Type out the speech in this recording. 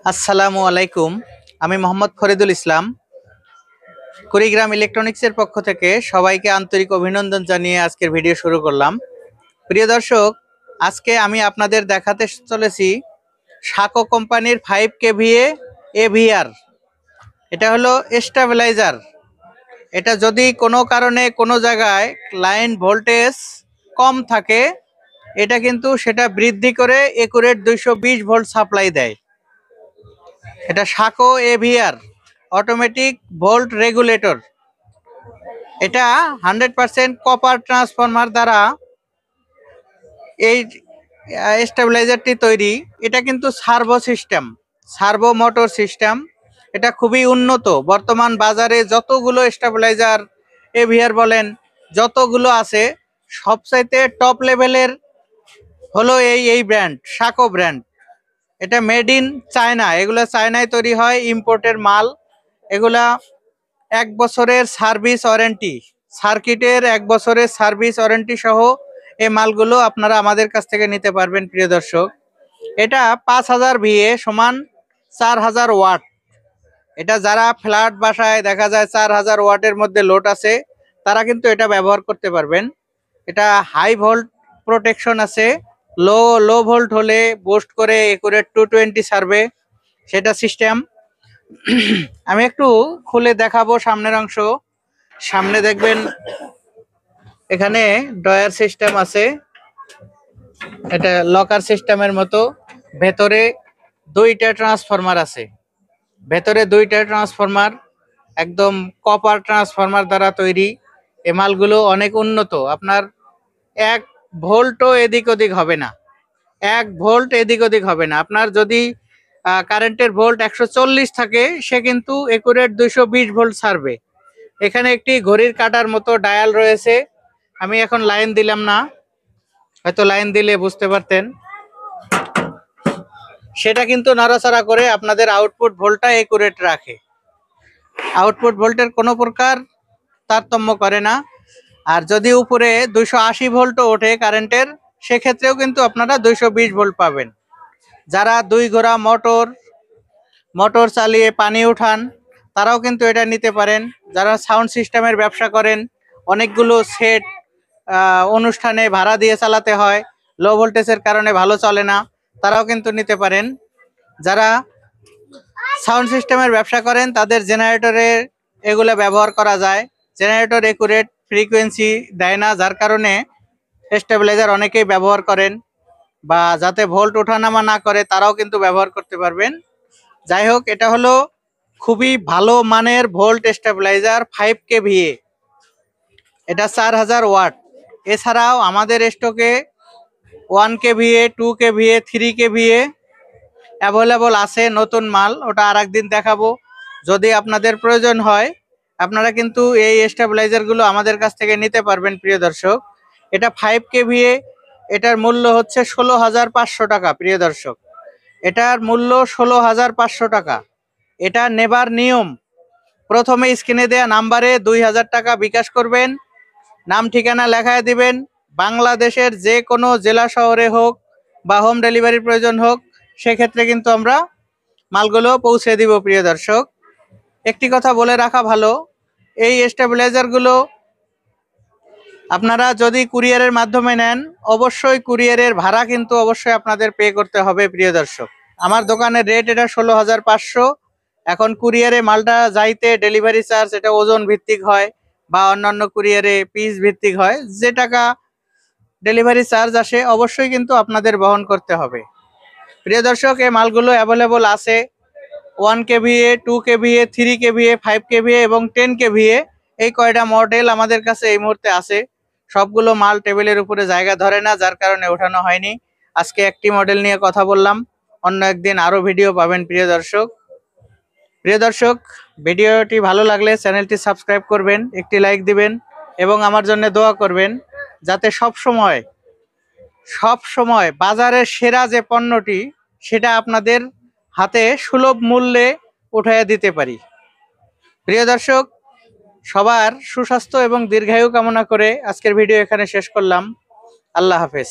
আসসালামু আলাইকুম। আমি মোহাম্মদ ফরিদুল ইসলাম। কুড়িগ্রাম ইলেকট্রনিক্সের পক্ষ থেকে সবাইকে আন্তরিক অভিনন্দন জানিয়ে আজকের ভিডিও শুরু করলাম। প্রিয় দর্শক, আজকে আমি আপনাদের দেখাতে চলেছি সাকো কোম্পানির 5 কেভিএ এভিআর। এটা হলো স্টেবিলাইজার। এটা যদি কোনো কারণে কোনো জায়গায় লাইন ভোল্টেজ কম থাকে, এটা কিন্তু সেটা বৃদ্ধি করে একুরেট 220 ভোল্ট সাপ্লাই দেয়। এটা সাকো এভিআর অটোমেটিক ভোল্ট রেগুলেটর। এটা 100% কপার ট্রান্সফরমার দ্বারা এই স্টেবিলাইজারটি তৈরি। এটা কিন্তু servo system, servo motor system. এটা খুবই উন্নত। বর্তমান বাজারে যতগুলো স্টেবিলাইজার এভিআর বলেন যতগুলো আছে, সবচাইতে টপ লেভেলের হলো এই ব্র্যান্ড, সাকো ব্র্যান্ড। এটা মেড ইন চায়না। এগুলো চায়নায় তৈরি হয়, ইম্পোর্টের মাল। এগুলা 1 বছরের সার্ভিস ওয়ারেন্টি, সার্কিটের 1 বছরের সার্ভিস ওয়ারেন্টি সহ এই মালগুলো আপনারা আমাদের কাছ থেকে নিতে পারবেন। প্রিয় দর্শক, এটা 5000 ভিএ সমান 4000 ওয়াট। এটা যারা ফ্ল্যাট বাসায় দেখা যায় 4000 ওয়াটের মধ্যে লোড আছে, তারা কিন্তু এটা ব্যবহার করতে পারবেন। এটা হাই ভোল্ট প্রোটেকশন আছে। লো ভোল্ট হলে বুস্ট করে একুরেট 220 সার্ভে, সেটা সিস্টেম। আমি একটু খুলে দেখাবো সামনের অংশ। সামনে দেখবেন এখানে ডয়ার সিস্টেম আছে। এটা লকার সিস্টেমের মতো। ভেতরে 2টা ট্রান্সফরমার আছে। ভেতরে 2টা ট্রান্সফরমার একদম কপার ট্রান্সফরমার দ্বারা তৈরি। এই মালগুলো অনেক উন্নত। আপনার 1 ভোল্টও এদিক ওদিক হবে না। 1 ভোল্ট এদিক ওদিক হবে না। আপনার যদি কারেন্টের ভোল্ট 140 থাকে, সে কিন্তু একুরেট 220 ভোল্ট ছাড়বে। এখানে একটি ঘড়ির কাঁটার মতো ডায়াল রয়েছে। আমি এখন লাইন দিলাম না, হয়তো লাইন দিলে বুঝতে পারতেন। সেটা কিন্তু নাড়াচাড়া করে আপনাদের আউটপুট ভোল্টটা একুরেট রাখে। আউটপুট ভোল্টের কোনো প্রকার তারতম্য করে না। আর যদি উপরে 280 ভোল্টও ওঠে কারেন্টের, সেক্ষেত্রেও কিন্তু আপনারা 220 ভোল্ট পাবেন। যারা 2 ঘোড়া মোটর চালিয়ে পানি উঠান, তারাও কিন্তু এটা নিতে পারেন। যারা সাউন্ড সিস্টেমের ব্যবসা করেন, অনেকগুলো সেট অনুষ্ঠানে ভাড়া দিয়ে চালাতে হয়, লো ভোল্টেজের কারণে ভালো চলে না, তারাও কিন্তু নিতে পারেন। যারা সাউন্ড সিস্টেমের ব্যবসা করেন, তাদের জেনারেটরে এগুলো ব্যবহার করা যায়। জেনারেটর একুরেট ফ্রিকোয়েন্সি দেয় না, যার কারণে স্টেবিলাইজার অনেকেই ব্যবহার করেন, বা যাতে ভোল্ট ওঠানামা না করে তারাও কিন্তু ব্যবহার করতে পারবেন। যাই হোক, এটা হলো খুবই ভালো মানের ভোল্ট স্টেবিলাইজার 5 কেভিএ। এটা 4000 ওয়াট। এছাড়াও আমাদের স্টকে 1 কেভিএ, 2 কেভিএ, 3 কেভিএ অ্যাভেলেবল আছে। নতুন মাল, ওটা আর একদিন দেখাবো। যদি আপনাদের প্রয়োজন হয়, আপনারা কিন্তু এই স্টেবিলাইজারগুলো আমাদের কাছ থেকে নিতে পারবেন। প্রিয় দর্শক, এটা 5 কেভিএ। এটার মূল্য হচ্ছে 16500 টাকা। প্রিয় দর্শক, এটার মূল্য 16500 টাকা। এটা নেবার নিয়ম, প্রথমে স্ক্রিনে দেয়া নাম্বারে 2000 টাকা বিকাশ করবেন, নাম ঠিকানা লেখায় দিবেন। বাংলাদেশের যে কোনো জেলা শহরে হোক বা হোম ডেলিভারির প্রয়োজন হোক, সেক্ষেত্রে কিন্তু আমরা মালগুলো পৌঁছে দিব। প্রিয় দর্শক, একটি কথা বলে রাখা ভালো, এই স্টেবিলাইজারগুলো আপনারা যদি কুরিয়ারের মাধ্যমে নেন, অবশ্যই কুরিয়ারের ভাড়া কিন্তু অবশ্যই আপনাদের পে করতে হবে। প্রিয় দর্শক, আমার দোকানের রেট এটা 16500। এখন কুরিয়ারে মালটা যাইতে ডেলিভারি চার্জ, এটা ওজন ভিত্তিক হয় বা অন্যান্য কুরিয়ারে পিস ভিত্তিক হয়। যে টাকা ডেলিভারি চার্জ আসে, অবশ্যই কিন্তু আপনাদের বহন করতে হবে। প্রিয় দর্শক, এই মালগুলো অ্যাভেলেবল আছে। 1 কেভিএ, 2 কেভিএ, 3 কেভিএ, 5 কেভিএ এবং 10 কেভিএ, এই কয়টা মডেল আমাদের কাছে এই মুহূর্তে আছে। সবগুলো মাল টেবিলের উপরে জায়গা ধরে না, যার কারণে ওঠানো হয়নি। আজকে একটি মডেল নিয়ে কথা বললাম, অন্য একদিন আরো ভিডিও পাবেন। প্রিয় দর্শক, ভিডিওটি ভালো লাগলে চ্যানেলটি সাবস্ক্রাইব করবেন, একটি লাইক দিবেন এবং আমার জন্য দোয়া করবেন, যাতে সব সময় বাজারের সেরা যে পণ্যটি, সেটা আপনাদের হাতে সুলভ মূল্যে উঠাইয়া দিতে পারি। প্রিয় দর্শক, সবার সুস্বাস্থ্য এবং দীর্ঘায়ু কামনা করে আজকের ভিডিও এখানে শেষ করলাম। আল্লাহ হাফেজ।